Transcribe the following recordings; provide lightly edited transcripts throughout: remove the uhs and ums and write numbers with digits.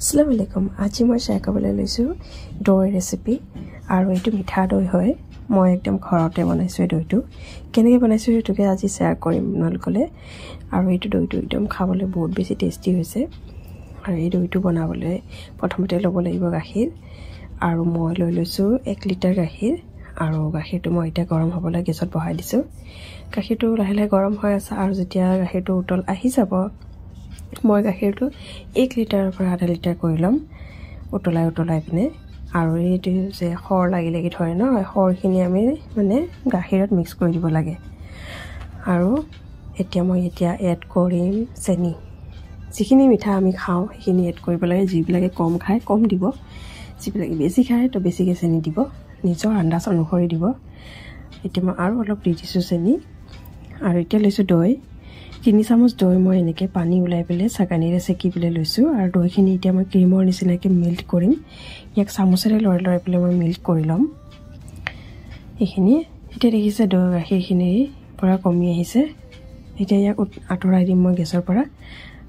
আসসালামু আলাইকুম আজি মই শেয়াৰ কৰিবলৈ লৈছো দৈ ৰেচিপি আৰু এইটো মিঠা দৈ হয় মই একদম ঘৰতে বনাইছো এই দৈটো কেনেকৈ বনাইছো এইটোকে আজি শেয়াৰ কৰিম নলকলে আৰু এইটো দৈটো একদম খাবলৈ বহুত বেছি টেষ্টি হৈছে আৰু এই দৈটো বনাবলৈ প্ৰথমতে ল'ব লাগিব গাখীৰ আৰু মই লৈ লৈছো 1 লিটাৰ গাখীৰ আৰু গাখীৰটো মই এটা গৰম হ'বলৈ গেছত বহাই দিছো গাখীৰটো লাহে লাহে গৰম হৈ আছে আৰু যেতিয়া গাখীৰটো উতল আহি যাব মই গাখীৰটো 1 লিটাৰৰ পৰা আধা লিটাৰ কৰি লম উতলাই পিনে আৰু এইটো যে খৰ লাগি ধৰে ন খৰখিনি আমি মানে গাখীৰত মিক্স কৰি দিব লাগে আৰু মই এড কৰিম চেনি যিখিনি মিঠা আমি খাওঁ সেইখিনি এড কৰিব লাগে যিবিলাকে কম খায় কম দিব যিবিলাকে বেছি খায় তো বেছিকৈ চেনি দিব নিজৰ আন্দাজ অনুসৰি দিব মই আৰু অলপ দি দিছো চেনি আৰু এতিয়া লৈছো দৈ 3 চামুচ দৈ মই এনেকৈ পানী উলাই পেলে ছাকানিৰে সেকি পেলে লৈছো আৰু দৈখিনি এতিয়া মই ক্ৰীমৰ নিচিনাকৈ মেল্ট কৰিম ইয়াক চামুচেৰে লৰাই পেলে মই মেল্ট কৰি লম এইখিনি এতিয়া দেখিছে দৈ গাখীৰখিনি পৰা কমি আহিছে এতিয়া ইয়াক আঁতৰাই দিম মই গেছৰ পৰা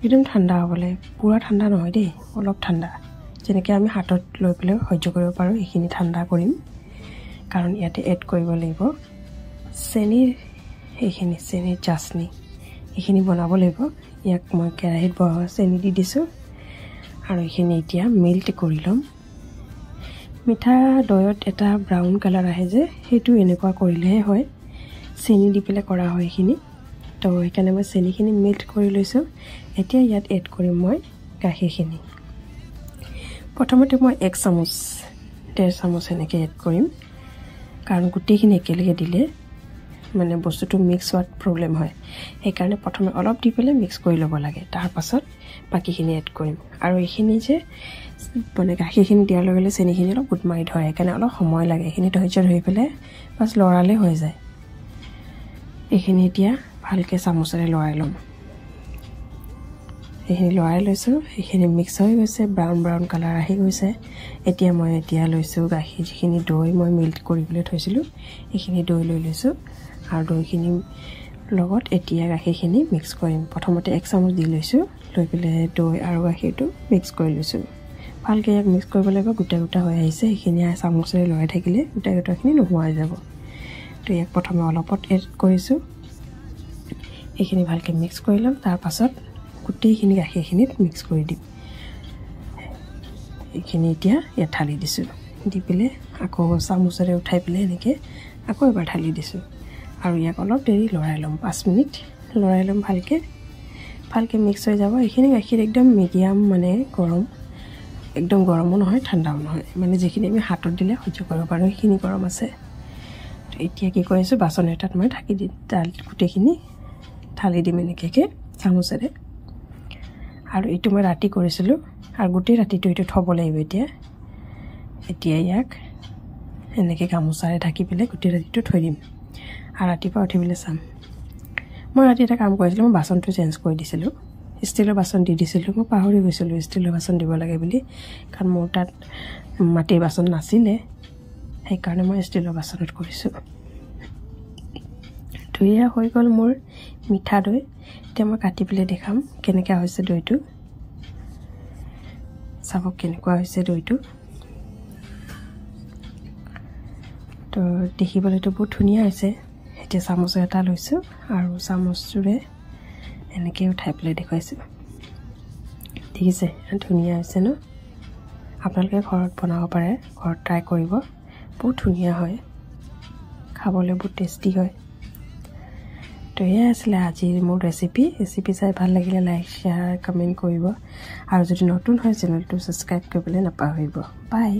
একদম ঠাণ্ডা হ'বলে পুৰা ঠাণ্ডা নহয় দেই অলপ ঠাণ্ডা যেনেকৈ আমি হাতত লৈ পেলে সহ্য কৰিব পাৰো এইখিনি ঠাণ্ডা কৰিম কাৰণ ইয়াতে এড কৰিব লাগিব চেনিৰ চাটনি এইখিনি বনাব লাগিব ইয়াক মই কেৰাহীত চেনি দি দিছো আৰু এইখিনি এতিয়া মেল্ট কৰি লম মিঠা দৈত এটা ব্ৰাউন কালাৰ আহে যে হেতু এনেকুৱা কৰিলেহে হয় চেনি দি পেলে কৰা হয় এইখিনি তো এইকাৰণে মই চেনিখিনি মেল্ট কৰি লৈছো এতিয়া ইয়াত এড কৰিম মই গাখীৰখিনি প্ৰথমতে মই 1 চামুচ 1.5 চামুচ এনেকৈ এড কৰিম কাৰণ গুটিখিনি একেলগে দিলে মানে বস্তুটো মিক্স হোৱাত প্ৰবলেম হয় এই কাৰণে প্ৰথমে অলপ দি পেলে মিক্স কৰি ল'ব লাগে তাৰ পাছত বাকিখিনি এড কৰিম আৰু এইখিনি যে মানে গাখীৰখিনি দিয়াৰ লগে লগে চেনিখিনি অলপ গুট মাৰি ধৰে কাৰণে অলপ সময় লাগে এইখিনি ধৈৰ্য ধৰি পেলে বাস লৰালে হৈ যায় এইখিনি এতিয়া ভালকে চামুচেৰে লৰাই লম এইখিনি লৰাই লৈছো এইখিনি মিক্স হৈ গৈছে ব্ৰাউন কালাৰ আহি গৈছে এতিয়া লৈছো গাখীৰ যিখিনি দৈ মই মেল্ট কৰিবলৈ থৈছিলো এইখিনি দৈ লৈ লৈছো আৰু দৈখিনি লগত এতিয়া গাখীৰখিনি মিক্স কৰিম প্ৰথমতে 1 চামুচ দি লৈছো লৈ পেলে দৈ আৰু গাখীৰটো মিক্স কৰি লৈছো ভালকৈ ইয়াক মিক্স কৰিব লাগিব গোটা হৈ আহিছে এইখিনি চামুচেৰে লৰাই থাকিলে গোটাখিনি নোহোৱা হৈ যাব তো ইয়াক প্ৰথমে অলপত এড কৰিছো এইখিনি ভালকৈ মিক্স কৰি লম তাৰ পাছত গোটেইখিনি গাখীৰখিনিত মিক্স কৰি দিম এইখিনি এতিয়া ইয়াত ঢালি দিছো দি পেলে আকৌ চামুচেৰে উঠাই পেলে এনেকৈ আকৌ এবাৰ ঢালি দিছো আৰু ইয়াক অলপ দেৰি লৰাই লম 5 মিনিট লৰাই লম ভালকৈ মিক্স হৈ যাব এইখিনি গাখীৰ একদম মিডিয়াম মানে গৰম একদম গৰমো নহয় ঠাণ্ডাও নহয় মানে যিখিনি আমি হাতত দিলে সহ্য কৰিব পাৰো সেইখিনি গৰম আছে তো এতিয়া কি কৰিছো বাচন এটাত মই ঢাকি দি গোটেইখিনি ঢালি দিম এনেকৈ চামুচেৰে আৰু এইটো মই ৰাতি কৰিছিলো আৰু গোটেই ৰাতিটো এইটো থব লাগিব এতিয়া ইয়াক এনেকৈ গামোচাৰে ঢাকি পেলে গোটেই ৰাতিটো থৈ দিম আৰু ৰাতিপুৱা উঠিবলৈ চাম মই ৰাতি এটা কাম কৰিছিলো মই বাচনটো চেঞ্জ কৰি দিছিলো ষ্টিলৰ বাচন দি দিছিলো মই পাহৰি গৈছিলো ষ্টিলৰ বাচন দিব লাগে বুলি কাৰণ মোৰ তাত মাটিৰ বাচন নাছিলে সেই কাৰণে মই ষ্টিলৰ বাচনত কৰিছো ধুইয়া হৈ গ'ল মোৰ মিঠা দৈ এতিয়া মই কাটি পেলে দেখাম কেনেকৈ হৈছে দৈটো চাব কেনেকুৱা হৈছে দৈটো তো দেখিবলৈতো বহুত ধুনীয়া হৈছে এতিয়া চামুচ এটা লৈছো আৰু চামুচৰে এনেকৈ উঠাই পেলে দেখুৱাইছো দেখিছে ধুনীয়া হৈছে ন আপোনালোকে ঘৰত বনাব পাৰে ঘৰত ট্ৰাই কৰিব বহুত ধুনীয়া হয় খাবলৈ বহুত টেষ্টি হয় তো এয়া আছিলে আজিৰ মোৰ ৰেচিপি চাই ভাল লাগিলে লাইক শেয়াৰ কমেন্ট কৰিব আৰু যদি নতুন হয় চেনেলটো সাবস্ক্ৰাইব কৰিবলৈ নাপাহৰিব বাই